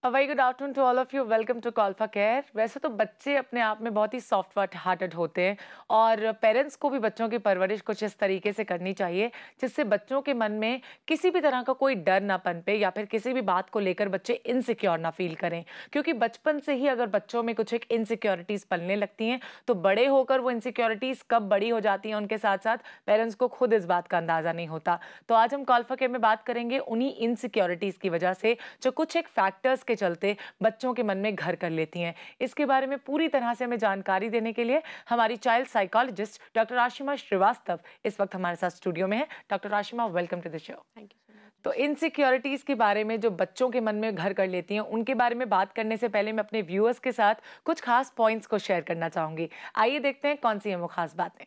Very good afternoon to all of you. Welcome to Colfa care. वैसे तो बच्चे अपने आप में बहुत ही सॉफ्ट हार्टेड होते हैं और पेरेंट्स को भी बच्चों की परवरिश कुछ इस तरीके से करनी चाहिए जिससे बच्चों के मन में किसी भी तरह का कोई डर ना पनपे या फिर किसी भी बात को लेकर बच्चे इनसिक्योर ना फील करें। क्योंकि बचपन से ही अगर बच्चों में कुछ एक इनसिक्योरिटीज पलने लगती हैं तो बड़े होकर वो इनसिक्योरिटीज कब बड़ी हो जाती हैं उनके साथ साथ पेरेंट्स को खुद इस बात का अंदाजा नहीं होता। तो आज हम कॉल्फा केयर में बात करेंगे उन्हीं इनसिक्योरिटीज की वजह से जो कुछ एक फैक्टर्स के चलते बच्चों के मन में घर कर लेती हैं। इसके बारे में पूरी तरह से हमें जानकारी देने के लिए हमारी child psychologist doctor Ashima Srivastava इस वक्त हमारे साथ स्टूडियो में है। Doctor Ashima, welcome to the show. Thank you so much. तो इनसिक्योरिटीज के बारे में जो बच्चों के मन में घर कर लेती हैं उनके बारे में बात करने से पहले मैं अपने व्यूअर्स के साथ कुछ खास पॉइंट्स को शेयर करना चाहूंगी। आइए देखते हैं कौन सी हैं वो खास बातें।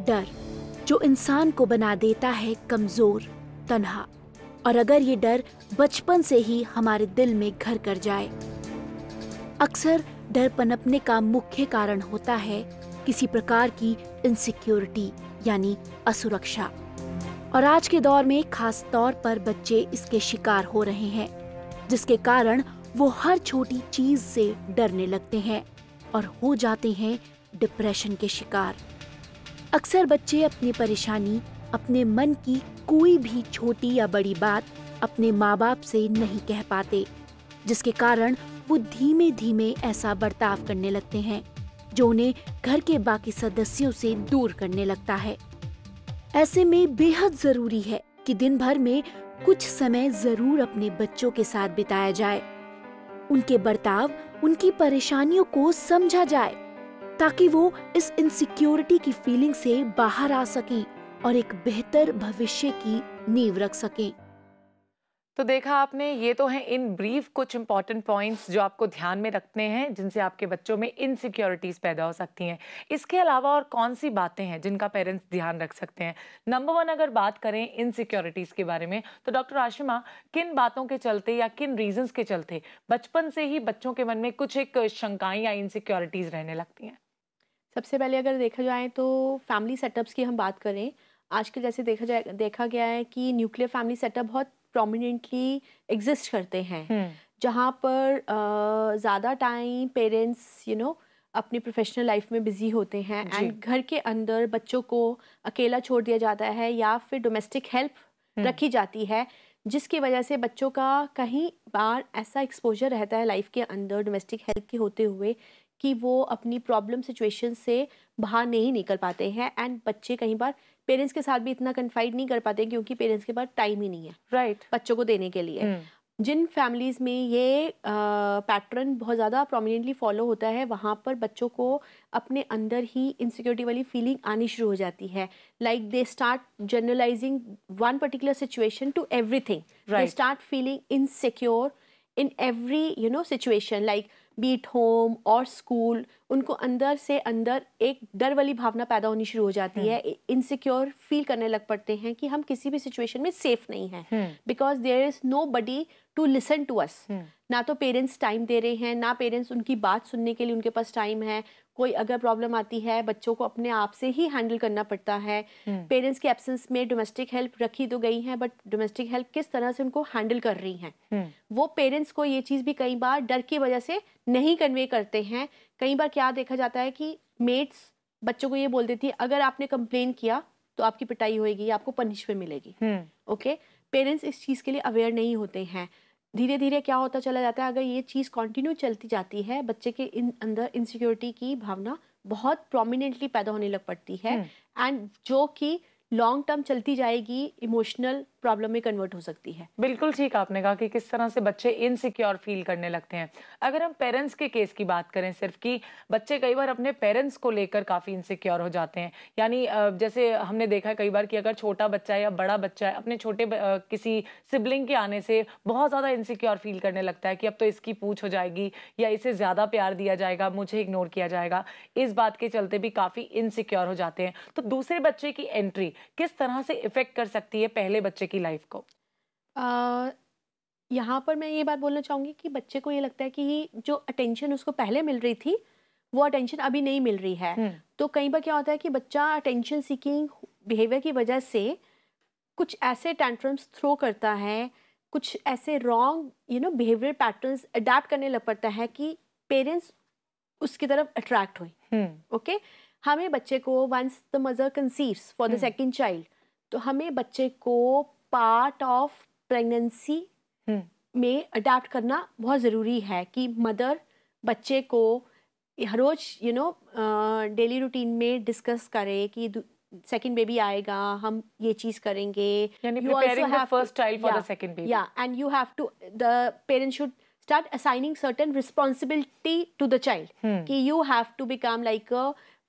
डर जो इंसान को बना देता है कमजोर, तन्हा, और अगर ये डर बचपन से ही हमारे दिल में घर कर जाए। अक्सर डर पनपने का मुख्य कारण होता है किसी प्रकार की इनसिक्योरिटी यानी असुरक्षा, और आज के दौर में खास तौर पर बच्चे इसके शिकार हो रहे हैं, जिसके कारण वो हर छोटी चीज से डरने लगते हैं और हो जाते हैं डिप्रेशन के शिकार। अक्सर बच्चे अपनी परेशानी, अपने मन की कोई भी छोटी या बड़ी बात अपने माँ बाप से नहीं कह पाते, जिसके कारण वो धीमे धीमे ऐसा बर्ताव करने लगते हैं जो उन्हें घर के बाकी सदस्यों से दूर करने लगता है। ऐसे में बेहद जरूरी है कि दिन भर में कुछ समय जरूर अपने बच्चों के साथ बिताया जाए, उनके बर्ताव, उनकी परेशानियों को समझा जाए ताकि वो इस इनसिक्योरिटी की फीलिंग से बाहर आ सकें और एक बेहतर भविष्य की नींव रख सकें। तो देखा आपने, ये तो हैं इन ब्रीफ कुछ इंपॉर्टेंट पॉइंट्स जो आपको ध्यान में रखने हैं जिनसे आपके बच्चों में इनसिक्योरिटीज पैदा हो सकती हैं। इसके अलावा और कौन सी बातें हैं जिनका पेरेंट्स ध्यान रख सकते हैं? नंबर 1 अगर बात करें इनसिक्योरिटीज के बारे में तो डॉक्टर आशिमा, किन बातों के चलते या किन रीजंस के चलते बचपन से ही बच्चों के मन में कुछ एक शंकाएं या इनसिक्योरिटीज रहने लगती हैं? सबसे पहले अगर देखा जाए तो फैमिली सेटअप्स की हम बात करें, आजकल जैसे देखा गया है कि न्यूक्लियर फैमिली सेटअप बहुत प्रोमिनेंटली एग्जिस्ट करते हैं, जहाँ पर ज़्यादा टाइम पेरेंट्स अपनी प्रोफेशनल लाइफ में बिजी होते हैं एंड घर के अंदर बच्चों को अकेला छोड़ दिया जाता है या फिर डोमेस्टिक हेल्प रखी जाती है, जिसकी वजह से बच्चों का कहीं बार ऐसा एक्सपोजर रहता है लाइफ के अंदर डोमेस्टिक हेल्प के होते हुए कि वो अपनी प्रॉब्लम सिचुएशन से बाहर नहीं निकल पाते हैं एंड बच्चे कई बार पेरेंट्स के साथ भी इतना कन्फाइड नहीं कर पाते क्योंकि पेरेंट्स के पास टाइम ही नहीं है राइट बच्चों को देने के लिए। जिन फैमिलीज में ये पैटर्न बहुत ज़्यादा प्रोमिनेंटली फॉलो होता है, वहाँ पर बच्चों को अपने अंदर ही इनसिक्योरिटी वाली फीलिंग आनी शुरू हो जाती है। Like they start generalising one particular situation to everything, they start feeling insecure in every situation, like be it home और स्कूल। उनको अंदर से अंदर एक डर वाली भावना पैदा होनी शुरू हो जाती है, इनसिक्योर फील करने लग पड़ते हैं कि हम किसी भी सिचुएशन में सेफ नहीं हैं, because there is nobody to listen to us. ना तो पेरेंट्स टाइम दे रहे हैं, ना पेरेंट्स उनकी बात सुनने के लिए उनके पास टाइम है। कोई अगर प्रॉब्लम आती है बच्चों को अपने आप से ही हैंडल करना पड़ता है। पेरेंट्स के एब्सेंस में डोमेस्टिक हेल्प रखी तो गई है, बट डोमेस्टिक हेल्प किस तरह से उनको हैंडल कर रही हैं, वो पेरेंट्स को ये चीज़ भी कई बार डर की वजह से नहीं कन्वे करते हैं। कई बार क्या देखा जाता है कि मेड्स बच्चों को ये बोल देती है अगर आपने कंप्लेन किया तो आपकी पिटाई होएगी, आपको पनिशमेंट मिलेगी। ओके, पेरेंट्स इस चीज़ के लिए अवेयर नहीं होते हैं। धीरे धीरे क्या होता चला जाता है, अगर ये चीज़ कंटिन्यू चलती जाती है, बच्चे के अंदर इनसिक्योरिटी की भावना बहुत प्रोमिनेंटली पैदा होने लग पड़ती है एंड जो कि लॉन्ग टर्म चलती जाएगी, इमोशनल प्रॉब्लम में कन्वर्ट हो सकती है। बिल्कुल ठीक आपने कहा कि किस तरह से बच्चे इनसिक्योर फील करने लगते हैं। अगर हम पेरेंट्स के केस की बात करें सिर्फ, कि बच्चे कई बार अपने पेरेंट्स को लेकर काफ़ी इनसिक्योर हो जाते हैं, यानी जैसे हमने देखा है कई बार कि अगर छोटा बच्चा है या बड़ा बच्चा है अपने छोटे किसी सिबलिंग के आने से बहुत ज़्यादा इनसिक्योर फील करने लगता है कि अब तो इसकी पूछ हो जाएगी या इसे ज़्यादा प्यार दिया जाएगा, मुझे इग्नोर किया जाएगा। इस बात के चलते भी काफ़ी इनसिक्योर हो जाते हैं। तो दूसरे बच्चे की एंट्री किस तरह से इफेक्ट कर सकती है पहले बच्चे की लाइफ को? यहाँ पर मैं ये बात बोलना चाहूँगी कि बच्चे को ये लगता है कि जो अटेंशन उसको पहले मिल रही थी वो अटेंशन अभी नहीं मिल रही है। तो कई बार क्या होता है कि बच्चा अटेंशन सीकिंग बिहेवियर की वजह से कुछ ऐसे टैंट्रम्स थ्रो करता है कुछ ऐसे रॉन्ग बिहेवियर पैटर्न्स अडाप्ट करने लग पड़ता है कि पेरेंट्स उसकी तरफ अट्रैक्ट हुए। ओके, हमें बच्चे को once the mother conceives for the second child, तो हमें बच्चे को पार्ट ऑफ प्रेगनेंसी में अडाप्ट करना बहुत ज़रूरी है कि मदर बच्चे को हर रोज डेली रूटीन में डिस्कस करे कि सेकंड बेबी आएगा, हम ये चीज करेंगे, यानी preparing the first child for the second baby. and you have to, the parents should start assigning certain responsibility to the child कि you have to become like a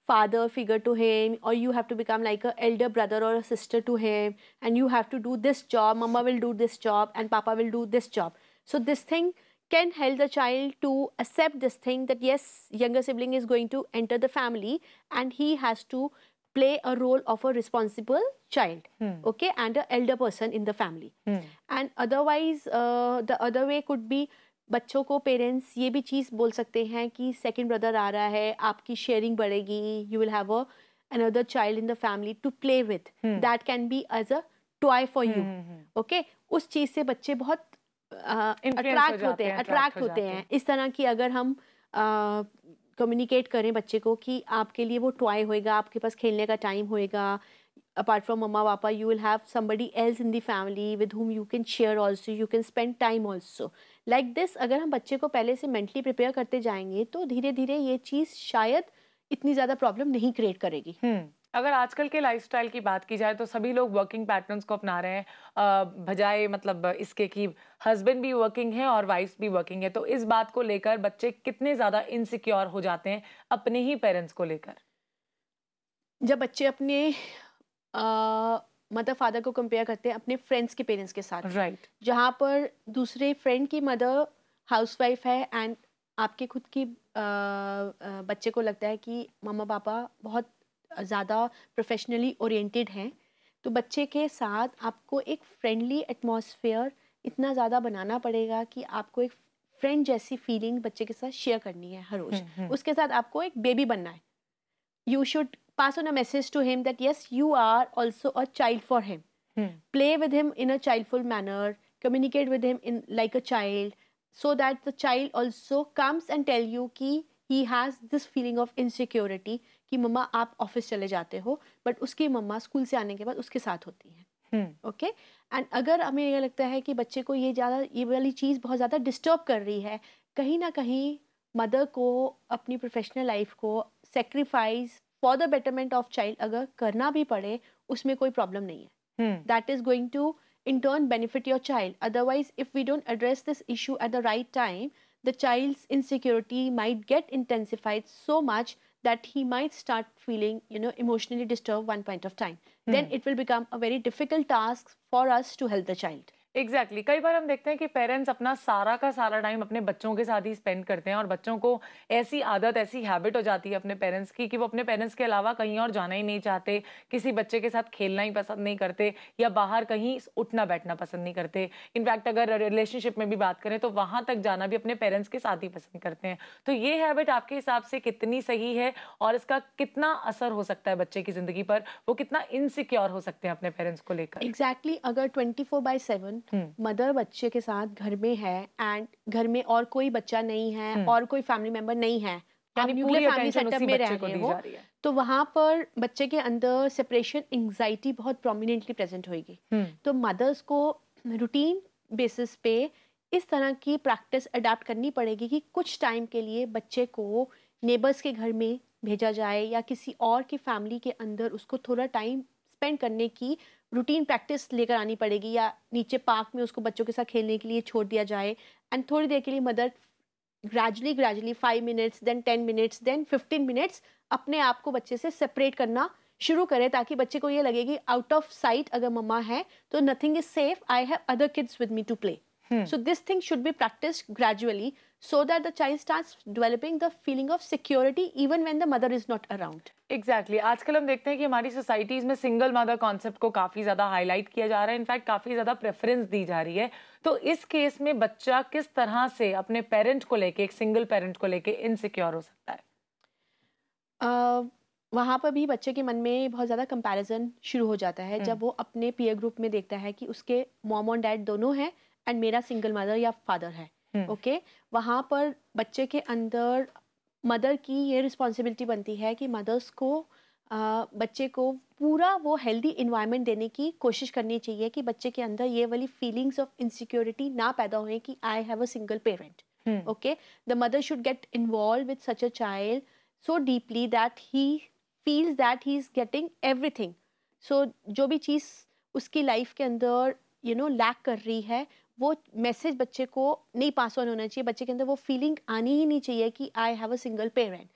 father figure to him, or you have to become like a elder brother or a sister to him, and you have to do this job, mama will do this job and papa will do this job. So this thing can help the child to accept this thing that yes, younger sibling is going to enter the family and he has to play a role of a responsible child, okay, and an elder person in the family. And otherwise the other way could be, बच्चों को parents ये भी चीज़ बोल सकते हैं कि second brother आ रहा है, आपकी शेयरिंग बढ़ेगी, you will have another child in the family to play with, that can be as a toy for you, okay. उस चीज़ से बच्चे बहुत अट्रैक्ट होते हैं। इस तरह की अगर हम कम्युनिकेट करें बच्चे को कि आपके लिए वो टॉय होएगा, आपके पास खेलने का टाइम होएगा, apart from mama papa you will have somebody else in the family with whom you can share also, you can spend time also, like this। अगर हम बच्चे को पहले से मेंटली प्रिपेयर करते जाएंगे तो धीरे धीरे ये चीज़ शायद इतनी ज़्यादा प्रॉब्लम नहीं क्रिएट करेगी। अगर आजकल के लाइफस्टाइल की बात की जाए तो सभी लोग वर्किंग पैटर्न्स को अपना रहे हैं, बजाय मतलब इसके कि हस्बैंड भी वर्किंग है और वाइफ भी वर्किंग है, तो इस बात को लेकर बच्चे कितने ज़्यादा इनसिक्योर हो जाते हैं अपने ही पेरेंट्स को लेकर? जब बच्चे अपने मदर फादर को कंपेयर करते हैं अपने फ्रेंड्स के पेरेंट्स के साथ, राइट, जहाँ पर दूसरे फ्रेंड की मदर हाउसवाइफ है एंड आपके खुद की बच्चे को लगता है कि मम्मा पापा बहुत ज़्यादा प्रोफेशनली ओरिएंटेड हैं, तो बच्चे के साथ आपको एक फ्रेंडली एटमॉस्फेयर इतना ज़्यादा बनाना पड़ेगा कि आपको एक फ्रेंड जैसी फीलिंग बच्चे के साथ शेयर करनी है हर रोज़। उसके साथ आपको एक बेबी बनना है। You should pass on a message to him that yes, you are also a child for him. Play with him in a childful manner, communicate with him in like a child, so that the child also comes and tell you कि he has this feeling of insecurity कि मम्मा आप office चले जाते हो, but उसकी मम्मा school से आने के बाद उसके साथ होती हैं। ओके, एंड अगर हमें ये लगता है कि बच्चे को ये वाली चीज़ बहुत ज़्यादा डिस्टर्ब कर रही है, कहीं ना कहीं मदर को अपनी प्रोफेशनल लाइफ को sacrifice for the betterment of child अगर करना भी पड़े, उसमें कोई प्रॉब्लम नहीं है। That is going to in turn benefit your child. Otherwise, if we don't address this issue at the right time, the child's insecurity might get intensified so much that he might start feeling emotionally disturbed one point of time. Then it will become a very difficult task for us to help the child. Exactly कई बार हम देखते हैं कि parents अपना सारा का सारा time अपने बच्चों के साथ ही स्पेंड करते हैं और बच्चों को ऐसी आदत, ऐसी हैबिट हो जाती है अपने पेरेंट्स की कि वो अपने पेरेंट्स के अलावा कहीं और जाना ही नहीं चाहते, किसी बच्चे के साथ खेलना ही पसंद नहीं करते या बाहर कहीं उठना बैठना पसंद नहीं करते। इनफैक्ट अगर रिलेशनशिप में भी बात करें तो वहाँ तक जाना भी अपने पेरेंट्स के साथ ही पसंद करते हैं। तो ये हैबिट आपके हिसाब से कितनी सही है और इसका कितना असर हो सकता है बच्चे की जिंदगी पर? वो कितना इनसिक्योर हो सकते हैं अपने पेरेंट्स को लेकर? एग्जैक्टली अगर 24/7 मदर बच्चे के साथ घर में है एंड घर में और कोई बच्चा नहीं है और कोई फैमिली मेंबर नहीं है, आप पूरे फैमिली सेटअप में रह रहे हो, तो वहाँ पर बच्चे के अंदर सेपरेशन एंजाइटी बहुत प्रोमिनेंटली प्रेजेंट होगी। तो मदर्स को रूटीन बेसिस पे इस तरह की प्रैक्टिस अडाप्ट करनी पड़ेगी कि कुछ टाइम के लिए बच्चे को नेबर्स के घर में भेजा जाए या किसी और की फैमिली के अंदर उसको थोड़ा टाइम स्पेंड करने की रूटीन प्रैक्टिस लेकर आनी पड़ेगी, या नीचे पार्क में उसको बच्चों के साथ खेलने के लिए छोड़ दिया जाए एंड थोड़ी देर के लिए mother gradually 5 minutes then 10 minutes then 15 minutes अपने आप को बच्चे से सेपरेट करना शुरू करे, ताकि बच्चे को ये लगे कि आउट ऑफ साइट अगर मम्मा है तो nothing is safe, I have other kids with me to play. So this thing should be practiced gradually so that the child starts developing the feeling of security even when the mother is not around. Exactly. आजकल हम देखते हैं कि हमारी societies में single mother concept को काफी ज्यादा हाईलाइट किया जा रहा है, इनफैक्ट काफी ज्यादा प्रेफरेंस दी जा रही है। तो इस केस में बच्चा किस तरह से अपने पेरेंट को लेके, एक सिंगल पेरेंट को लेके इनसिक्योर हो सकता है? वहाँ पर भी बच्चे के मन में बहुत ज़्यादा कंपैरिजन शुरू हो जाता है जब वो अपने पीयर ग्रुप में देखता है कि उसके मॉम और डैड दोनों हैं एंड मेरा सिंगल मदर या फादर है, ओके, वहाँ पर बच्चे के अंदर मदर की ये रिस्पॉन्सिबिलिटी बनती है कि मदर्स को बच्चे को पूरा वो हेल्दी इन्वायरमेंट देने की कोशिश करनी चाहिए कि बच्चे के अंदर ये वाली फीलिंग्स ऑफ इनसिक्योरिटी ना पैदा होए कि I have a single parent. Okay, the mother should get involved with such a child so deeply that he feels that he is getting everything. So जो भी चीज़ उसकी लाइफ के अंदर लैक कर रही है, वो मैसेज बच्चे को नहीं पास ऑन होना चाहिए. बच्चे के अंदर वो फीलिंग आनी ही नहीं चाहिए कि I have a single parent.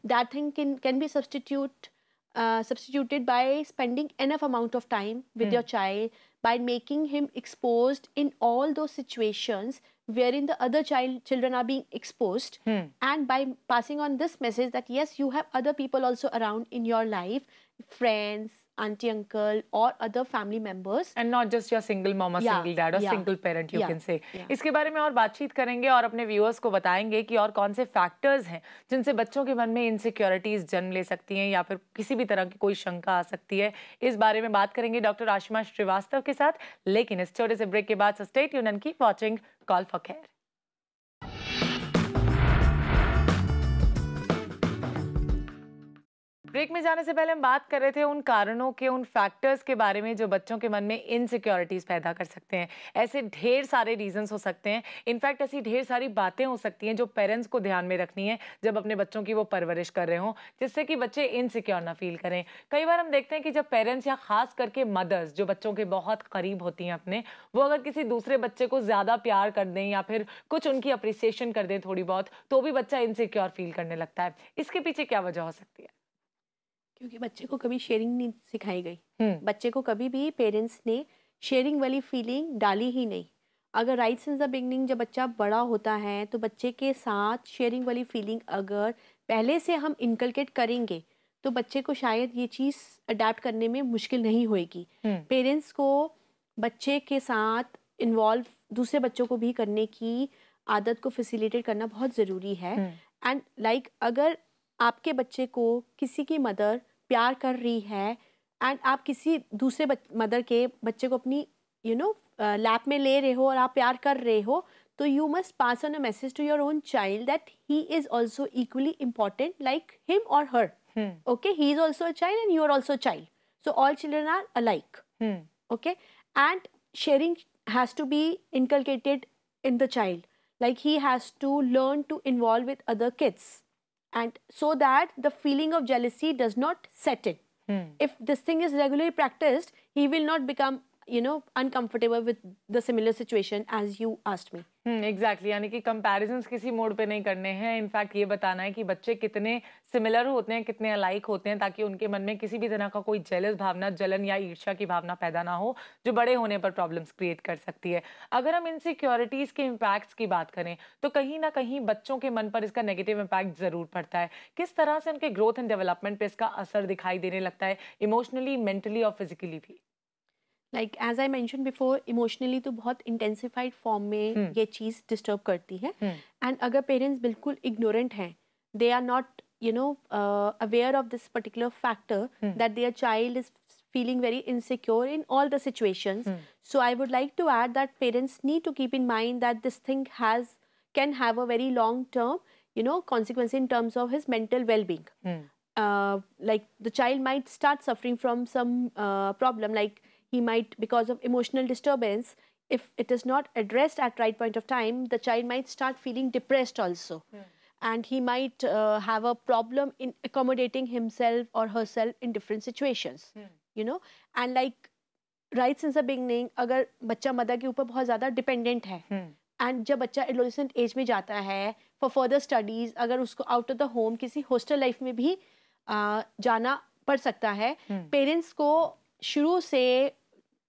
That thing can be substituted by spending enough amount of time with your child, by making him exposed in all those situations wherein the other children are being exposed, and by passing on this message that yes, you have other people also around in your life, friends, auntie, uncle, or other family members, and not just your single mom or single dad or single parent, you can say. इसके बारे में और बातचीत करेंगे और अपने viewers को बताएंगे कि और कौन से फैक्टर्स हैं जिनसे बच्चों के मन में इनसिक्योरिटीज जन्म ले सकती हैं या फिर किसी भी तरह की कोई शंका आ सकती है. इस बारे में बात करेंगे डॉक्टर आशिमा श्रीवास्तव के साथ, लेकिन इस छोटे से ब्रेक के बाद so stay tuned and keep watching call for care. Break में जाने से पहले हम बात कर रहे थे उन कारणों के, उन फैक्टर्स के बारे में जो बच्चों के मन में इनसिक्योरिटीज पैदा कर सकते हैं. ऐसे ढेर सारे रीजंस हो सकते हैं, इनफैक्ट ऐसी ढेर सारी बातें हो सकती हैं जो पेरेंट्स को ध्यान में रखनी है जब अपने बच्चों की वो परवरिश कर रहे हों, जिससे कि बच्चे इनसिक्योर ना फील करें. कई बार हम देखते हैं कि जब पेरेंट्स या खास करके मदर्स जो बच्चों के बहुत करीब होती हैं अपने, वो अगर किसी दूसरे बच्चे को ज्यादा प्यार कर दें या फिर कुछ उनकी अप्रिसिएशन कर दें थोड़ी बहुत, तो भी बच्चा इनसिक्योर फील करने लगता है. इसके पीछे क्या वजह हो सकती है? क्योंकि बच्चे को कभी शेयरिंग नहीं सिखाई गई. बच्चे को कभी भी पेरेंट्स ने शेयरिंग वाली फीलिंग डाली ही नहीं. अगर राइट सिंस द बिगनिंग जब बच्चा बड़ा होता है तो बच्चे के साथ शेयरिंग वाली फीलिंग अगर पहले से हम इनकलकेट करेंगे तो बच्चे को शायद ये चीज़ अडेप्ट करने में मुश्किल नहीं होएगी. पेरेंट्स को बच्चे के साथ इन्वॉल्व दूसरे बच्चों को भी करने की आदत को फैसिलिटेट करना बहुत ज़रूरी है. एंड लाइक अगर आपके बच्चे को किसी की मदर प्यार कर रही है एंड आप किसी दूसरे मदर के बच्चे को अपनी लैप में ले रहे हो और आप प्यार कर रहे हो, तो you must pass on a message to your own child that he is also equally important like him or her. Okay, he is also a child and you are also a child, so all children are alike. Okay, and sharing has to be inculcated in the child, like he has to learn to involve with other kids, and so that the feeling of jealousy does not set in. If this thing is regularly practiced, he will not become uncomfortable with the similar situation as you asked me. Exactly, यानी कि comparisons किसी mode पे नहीं करने हैं. In fact ये बताना है कि बच्चे कितने सिमिलर होते हैं, कितने अलाइक होते हैं, ताकि उनके मन में किसी भी तरह का कोई जेलस भावना, जलन या ईर्ष्या की भावना पैदा ना हो, जो बड़े होने पर प्रॉब्लम्स क्रिएट कर सकती है. अगर हम इनसिक्योरिटीज के इम्पैक्ट्स की बात करें तो कहीं ना कहीं बच्चों के मन पर इसका नेगेटिव इम्पैक्ट जरूर पड़ता है. किस तरह से उनके ग्रोथ एंड डेवलपमेंट पे इसका असर दिखाई देने लगता है, इमोशनली, मेंटली और फिजिकली भी? Like as I mention before, emotionally तो बहुत इंटेंसिफाइड फॉर्म में ये चीज़ डिस्टर्ब करती है. एंड अगर पेरेंट्स बिल्कुल इग्नोरेंट हैं, they are not aware of this particular factor that their child is feeling very insecure in all the situations. So I would like to add that parents need to keep in mind that this thing can have a very long term consequence in terms of his mental well-being. Like the child might start suffering from some problem, like he might, because of emotional disturbance, if it is not addressed at right point of time, the child might start feeling depressed also. And he might have a problem in accommodating himself or herself in different situations. And like right since the beginning, अगर बच्चा mother के ऊपर बहुत ज़्यादा dependent है, and जब बच्चा adolescent as में जाता है फॉर फर्दर स्टडीज़, अगर उसको आउट ऑफ द होम किसी हॉस्टल लाइफ में भी जाना पड़ सकता है, पेरेंट्स को शुरू से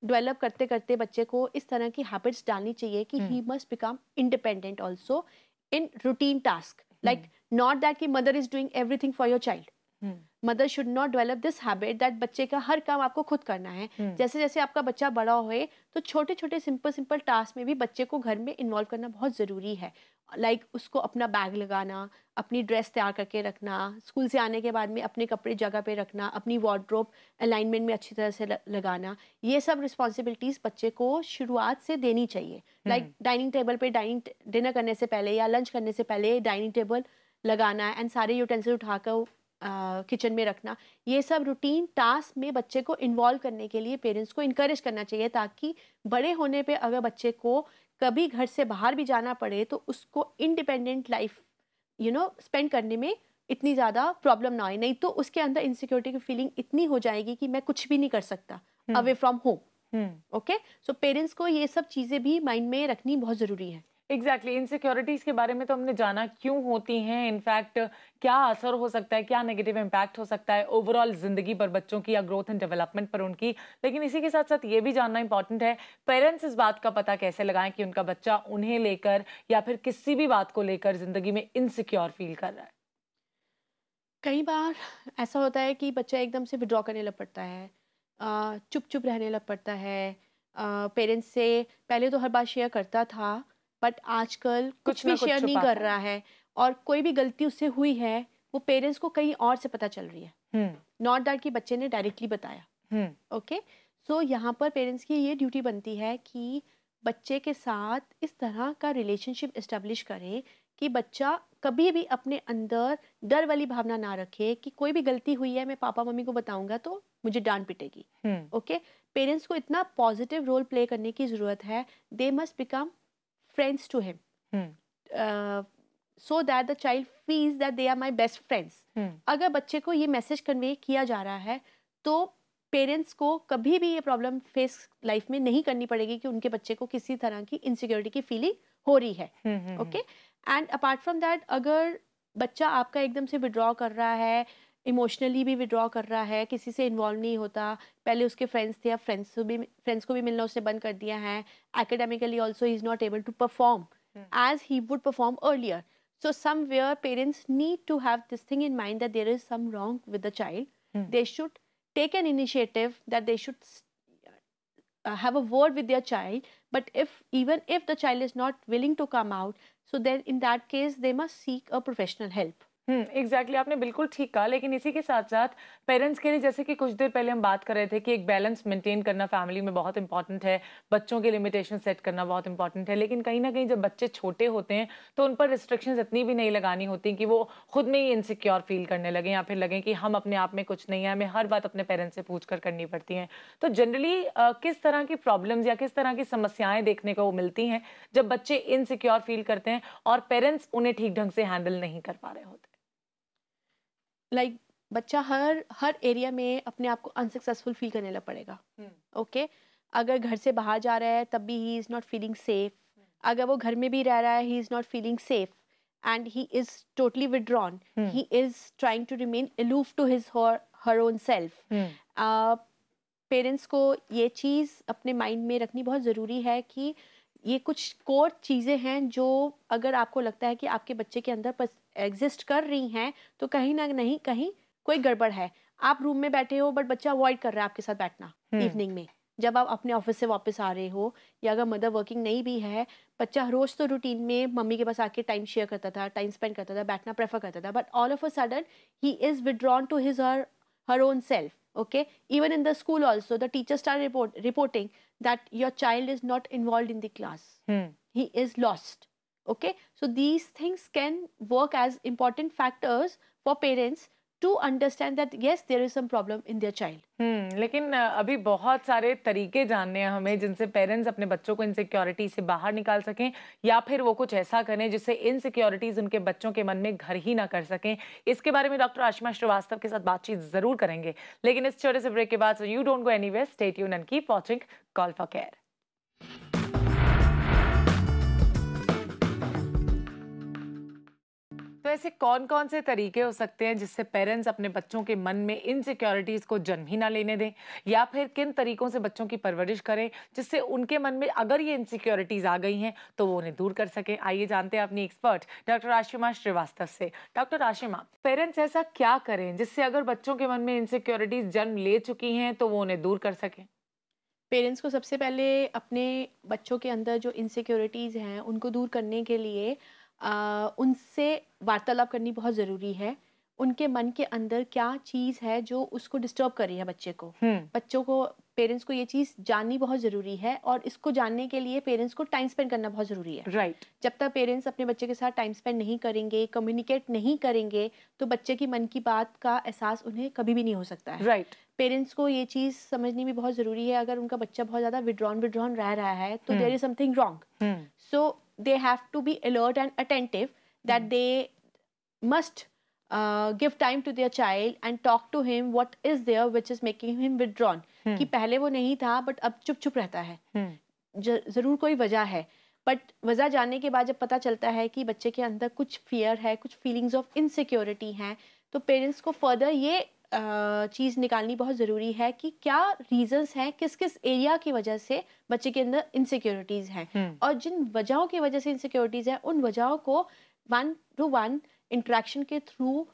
डेवलप करते करते बच्चे को इस तरह की हैबिट्स डालनी चाहिए कि he must become independent also in routine task. Like not that कि mother is doing everything for your child. Mother should not develop this habit that बच्चे का हर काम आपको खुद करना है. जैसे जैसे आपका बच्चा बड़ा होए तो छोटे छोटे सिंपल टास्क में भी बच्चे को घर में इन्वॉल्व करना बहुत ज़रूरी है. लाइक उसको अपना बैग लगाना, अपनी ड्रेस तैयार करके रखना, स्कूल से आने के बाद में अपने कपड़े जगह पे रखना, अपनी वार्डरोब अलाइनमेंट में अच्छी तरह से लगाना, ये सब रिस्पॉन्सिबिलिटीज़ बच्चे को शुरुआत से देनी चाहिए। लाइक डाइनिंग टेबल पे डिनर करने से पहले या लंच करने से पहले डाइनिंग टेबल लगाना एंड सारे यूटेंसिल उठाकर किचन में रखना, ये सब रूटीन टास्क में बच्चे को इन्वॉल्व करने के लिए पेरेंट्स को इनकरेज करना चाहिए, ताकि बड़े होने पे अगर बच्चे को कभी घर से बाहर भी जाना पड़े तो उसको इंडिपेंडेंट लाइफ स्पेंड करने में इतनी ज़्यादा प्रॉब्लम ना आए। नहीं तो उसके अंदर इनसिक्योरिटी की फीलिंग इतनी हो जाएगी कि मैं कुछ भी नहीं कर सकता away from home. Okay, so parents को ये सब चीज़ें भी माइंड में रखनी बहुत ज़रूरी है। एग्जैक्टली इनसिक्योरिटीज के बारे में तो हमने जाना क्यों होती हैं, इनफैक्ट क्या असर हो सकता है, क्या नेगेटिव इम्पैक्ट हो सकता है ओवरऑल जिंदगी पर बच्चों की या ग्रोथ एंड डेवलपमेंट पर उनकी। लेकिन इसी के साथ साथ ये भी जानना इंपॉर्टेंट है, पेरेंट्स इस बात का पता कैसे लगाएं कि उनका बच्चा उन्हें लेकर या फिर किसी भी बात को लेकर जिंदगी में इनसिक्योर फील कर रहा है। कई बार ऐसा होता है कि बच्चा एकदम से विड्रॉ करने लग पड़ता है, चुप चुप रहने लग पड़ता है। पेरेंट्स से पहले तो हर बात शेयर करता था, बट आजकल कुछ भी शेयर नहीं कर रहा है, और कोई भी गलती उससे हुई है वो पेरेंट्स को कहीं और से पता चल रही है, नॉट दैट कि बच्चे ने डायरेक्टली बताया। ओके, सो यहाँ पर पेरेंट्स की ये ड्यूटी बनती है कि बच्चे के साथ इस तरह का रिलेशनशिप इस्टेब्लिश करें कि बच्चा कभी भी अपने अंदर डर वाली भावना ना रखे कि कोई भी गलती हुई है मैं पापा मम्मी को बताऊंगा तो मुझे डांट पिटेगी। ओके, पेरेंट्स को इतना पॉजिटिव रोल प्ले करने की ज़रूरत है, they must become friends to him, so that the child feels that they are my best friends. अगर बच्चे को ये मैसेज कन्वे किया जा रहा है तो पेरेंट्स को कभी भी ये प्रॉब्लम फेस लाइफ में नहीं करनी पड़ेगी कि उनके बच्चे को किसी तरह की इनसिक्योरिटी की फीलिंग हो रही है। Okay, and apart from that, अगर बच्चा आपका एकदम से विड्रॉ कर रहा है, इमोशनली भी विड्रॉ कर रहा है, किसी से इन्वॉल्व नहीं होता, पहले उसके फ्रेंड्स थे, अब फ्रेंड्स को भी मिलना उसने बंद कर दिया है, academically also he is not able to perform as he would perform earlier, so somewhere parents need to have this thing in mind that there is some wrong with the child, they should take an initiative, that they should have a word with their child, but even if the child is not willing to come out, so then in that case they must seek a professional help. Exactly आपने बिल्कुल ठीक कहा। लेकिन इसी के साथ साथ parents के लिए, जैसे कि कुछ देर पहले हम बात कर रहे थे कि एक बैलेंस मेंटेन करना फैमिली में बहुत इंपॉर्टेंट है, बच्चों के लिमिटेशन सेट करना बहुत इंपॉर्टेंट है, लेकिन कहीं ना कहीं जब बच्चे छोटे होते हैं तो उन पर रिस्ट्रिक्शंस इतनी भी नहीं लगानी होती कि वो खुद में ही इनसिक्योर फील करने लगे या फिर लगे कि हम अपने आप में कुछ नहीं है, हमें हर बात अपने पेरेंट्स से पूछ कर करनी पड़ती है। तो जनरली किस तरह की प्रॉब्लम्स या किस तरह की समस्याएं देखने को मिलती हैं जब बच्चे इनसिक्योर फील करते हैं और पेरेंट्स उन्हें ठीक ढंग से हैंडल नहीं कर पा रहे होते? लाइक बच्चा हर एरिया में अपने आप को अनसक्सेसफुल फील करने लग पड़ेगा। ओके, अगर घर से बाहर जा रहा है तब भी he is not feeling safe, अगर वो घर में भी रह रहा है he is not feeling safe and he is totally withdrawn, he is trying to remain aloof to his her own self. Parents को ये चीज़ अपने माइंड में रखनी बहुत ज़रूरी है कि ये कुछ कोर चीज़ें हैं जो अगर आपको लगता है कि आपके बच्चे के अंदर एग्जिस्ट कर रही हैं तो कहीं ना नहीं कहीं कोई गड़बड़ है। आप रूम में बैठे हो बट बच्चा अवॉइड कर रहा है आपके साथ बैठना इवनिंग में, जब आप अपने ऑफिस से वापस आ रहे हो, या अगर मदर वर्किंग नहीं भी है, बच्चा रोज़ तो रूटीन में मम्मी के पास आके टाइम शेयर करता था, टाइम स्पेंड करता था, बैठना प्रेफर करता था, but all of a sudden he is withdrawn to his her own self. Okay, even in the school also the teachers start reporting that your child is not involved in the class, he is lost. Okay, so these things can work as important factors for parents to understand that yes there is some problem in their child. लेकिन अभी बहुत सारे तरीके जानने हैं हमें जिनसे parents अपने बच्चों को इनसिक्योरिटी से बाहर निकाल सकें, या फिर वो कुछ ऐसा करें जिससे इनसिक्योरिटीज उनके बच्चों के मन में घर ही ना कर सकें। इसके बारे में डॉक्टर आशिमा श्रीवास्तव के साथ बातचीत जरूर करेंगे, लेकिन इस छोटे से ब्रेक के बाद you don't go anywhere, stay tuned and keep watching call for care. तो ऐसे कौन कौन से तरीके हो सकते हैं जिससे पेरेंट्स अपने बच्चों के मन में इनसिक्योरिटीज को जन्म ही ना लेने दें, या फिर किन तरीकों से बच्चों की परवरिश करें जिससे उनके मन में अगर ये इनसिक्योरिटीज आ गई हैं तो वो उन्हें दूर कर सकें? आइए जानते हैं अपनी एक्सपर्ट डॉक्टर आशिमा श्रीवास्तव से। डॉक्टर आशिमा, पेरेंट्स ऐसा क्या करें जिससे अगर बच्चों के मन में इनसिक्योरिटीज जन्म ले चुकी हैं तो वो उन्हें दूर कर सकें? पेरेंट्स को सबसे पहले अपने बच्चों के अंदर जो इनसिक्योरिटीज़ हैं उनको दूर करने के लिए उनसे वार्तालाप करनी बहुत ज़रूरी है। उनके मन के अंदर क्या चीज़ है जो उसको डिस्टर्ब कर रही है बच्चे को। बच्चों को, पेरेंट्स को ये चीज़ जाननी बहुत ज़रूरी है, और इसको जानने के लिए पेरेंट्स को टाइम स्पेंड करना बहुत ज़रूरी है। राइट। जब तक पेरेंट्स अपने बच्चे के साथ टाइम स्पेंड नहीं करेंगे, कम्युनिकेट नहीं करेंगे, तो बच्चे की मन की बात का एहसास उन्हें कभी भी नहीं हो सकता है। राइट। पेरेंट्स को ये चीज़ समझनी भी बहुत ज़रूरी है, अगर उनका बच्चा बहुत ज़्यादा विड्रॉन रह रहा है तो there is something wrong. So they have to be alert and attentive that they must give time to their child and talk to him what is there which is making him withdrawn. कि पहले वो नहीं था but अब चुप चुप रहता है, ज़रूर कोई वजह है, बट वजह जानने के बाद जब पता चलता है कि बच्चे के अंदर कुछ फियर है, कुछ फीलिंग्स ऑफ इनसिक्योरिटी हैं, तो पेरेंट्स को फर्दर ये चीज़ निकालनी बहुत ज़रूरी है कि क्या रीजंस हैं, किस किस एरिया की वजह से बच्चे के अंदर इनसिक्योरिटीज़ हैं, और जिन वजहों की वजह से इनसिक्योरिटीज़ हैं उन वजहों को 1-to-1 इंटरेक्शन के थ्रू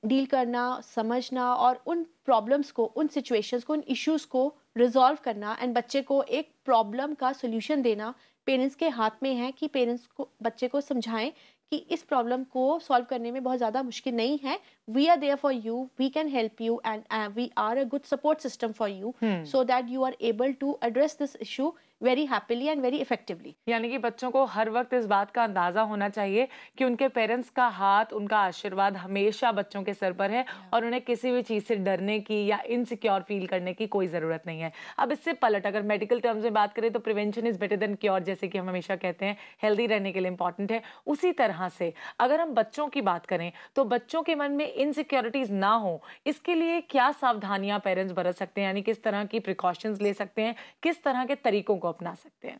डील करना, समझना, और उन प्रॉब्लम्स को, उन सिचुएशंस को, उन इश्यूज़ को रिजॉल्व करना, एंड बच्चे को एक प्रॉब्लम का सोल्यूशन देना पेरेंट्स के हाथ में है कि पेरेंट्स को बच्चे को समझाएं कि इस प्रॉब्लम को सॉल्व करने में बहुत ज़्यादा मुश्किल नहीं है, we are there for you, we can help you, and we are a good support system for you, so that you are able to address this issue very happily and very effectively. यानी कि बच्चों को हर वक्त इस बात का अंदाजा होना चाहिए कि उनके पेरेंट्स का हाथ, उनका आशीर्वाद हमेशा बच्चों के सर पर है, और उन्हें किसी भी चीज़ से डरने की या इनसिक्योर फील करने की कोई ज़रूरत नहीं है। अब इससे पलट अगर मेडिकल टर्म्स में बात करें तो prevention is better than cure, जैसे कि हम हमेशा कहते हैं, हेल्दी रहने के लिए इंपॉर्टेंट है। उसी तरह से अगर हम बच्चों की बात करें तो बच्चों के मन में इनसिक्योरिटीज़ ना हो, इसके लिए क्या सावधानियाँ पेरेंट्स बरत सकते हैं, यानी किस तरह की प्रिकॉशंस ले सकते हैं, किस तरह के तरीकों को अपना सकते हैं?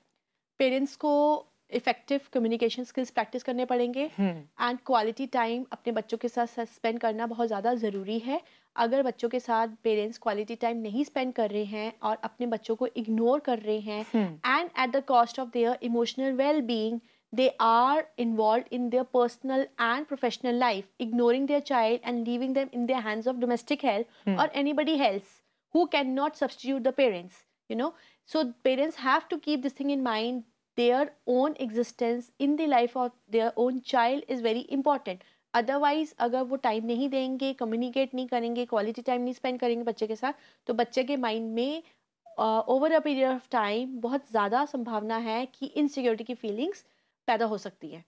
पेरेंट्स को इफेक्टिव कम्युनिकेशन स्किल्स प्रैक्टिस करने पड़ेंगे, एंड क्वालिटी टाइम अपने बच्चों के साथ स्पेंड करना बहुत ज़्यादा ज़रूरी है। अगर बच्चों के साथ पेरेंट्स क्वालिटी टाइम नहीं स्पेंड कर रहे हैं और अपने बच्चों को इग्नोर कर रहे हैं, and at the cost of their emotional well being, they are involved in their personal and professional life, ignoring their child and leaving them in their hands of domestic help or anybody else who cannot substitute the parents, you know. So parents have to keep this thing in mind. Their own existence in the life of their own child is very important. Otherwise अगर वो time नहीं देंगे, communicate नहीं करेंगे, quality time नहीं spend करेंगे बच्चे के साथ, तो बच्चे के माइंड में over a period of time बहुत ज़्यादा संभावना है कि इनसिक्योरिटी की फीलिंग्स पैदा हो सकती है।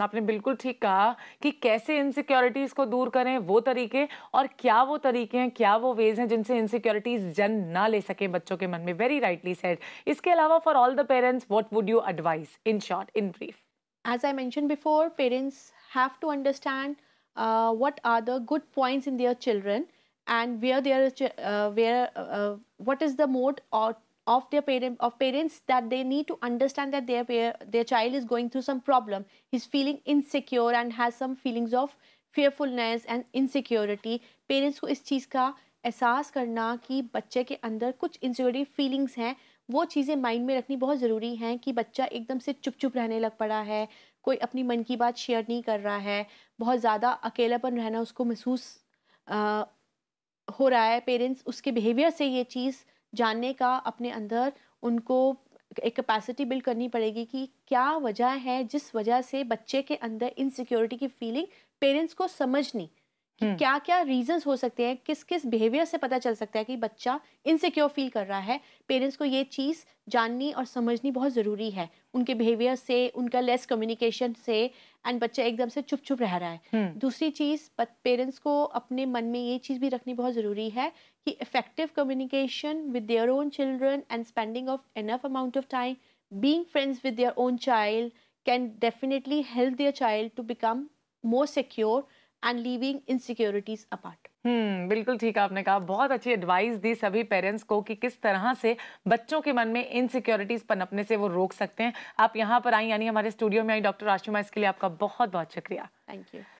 आपने बिल्कुल ठीक कहा कि कैसे इनसिक्योरिटीज को दूर करें, वो तरीके, और क्या वो तरीके हैं, क्या वो वेज हैं जिनसे इनसिक्योरिटीज जन्म ना ले सके बच्चों के मन में। Very rightly said. इसके अलावा for all the parents what would you advice in short, in brief? As I mentioned before, parents have to understand what are the good points in their children, and what is the mode of their parents, that they need to understand that their child is going through some problem, he's feeling insecure and has some feelings of fearfulness and insecurity. Parents को इस चीज़ का एहसास करना कि बच्चे के अंदर कुछ इनसिक्योरिटी फीलिंग्स हैं, वो चीज़ें माइंड में रखनी बहुत ज़रूरी हैं कि बच्चा एकदम से चुप चुप रहने लग पड़ा है, कोई अपनी मन की बात शेयर नहीं कर रहा है, बहुत ज़्यादा अकेलापन रहना उसको महसूस हो रहा है। पेरेंट्स उसके बिहेवियर से ये चीज़ जानने का अपने अंदर उनको एक कैपेसिटी बिल्ड करनी पड़ेगी कि क्या वजह है जिस वजह से बच्चे के अंदर इनसिक्योरिटी की फीलिंग, पेरेंट्स को समझनी कि क्या क्या रीजंस हो सकते हैं, किस किस बिहेवियर से पता चल सकता है कि बच्चा इनसिक्योर फील कर रहा है। पेरेंट्स को ये चीज़ जाननी और समझनी बहुत ज़रूरी है, उनके बिहेवियर से, उनका लेस कम्युनिकेशन से, एंड बच्चा एकदम से चुप चुप रह रहा है। दूसरी चीज़, पेरेंट्स को अपने मन में ये चीज़ भी रखनी बहुत ज़रूरी है कि effective communication with their own children and spending of enough amount of time being friends with their own child can definitely help their child to become more secure and leaving insecurities apart. बिल्कुल ठीक आपने कहा। बहुत अच्छी advice दी सभी parents को कि किस तरह से बच्चों के मन में इनसिक्योरिटीज पनपने से वो रोक सकते हैं। आप यहाँ पर आई, यानी हमारे स्टूडियो में आई डॉक्टर आशुमा, इसके लिए आपका बहुत बहुत शुक्रिया। Thank you.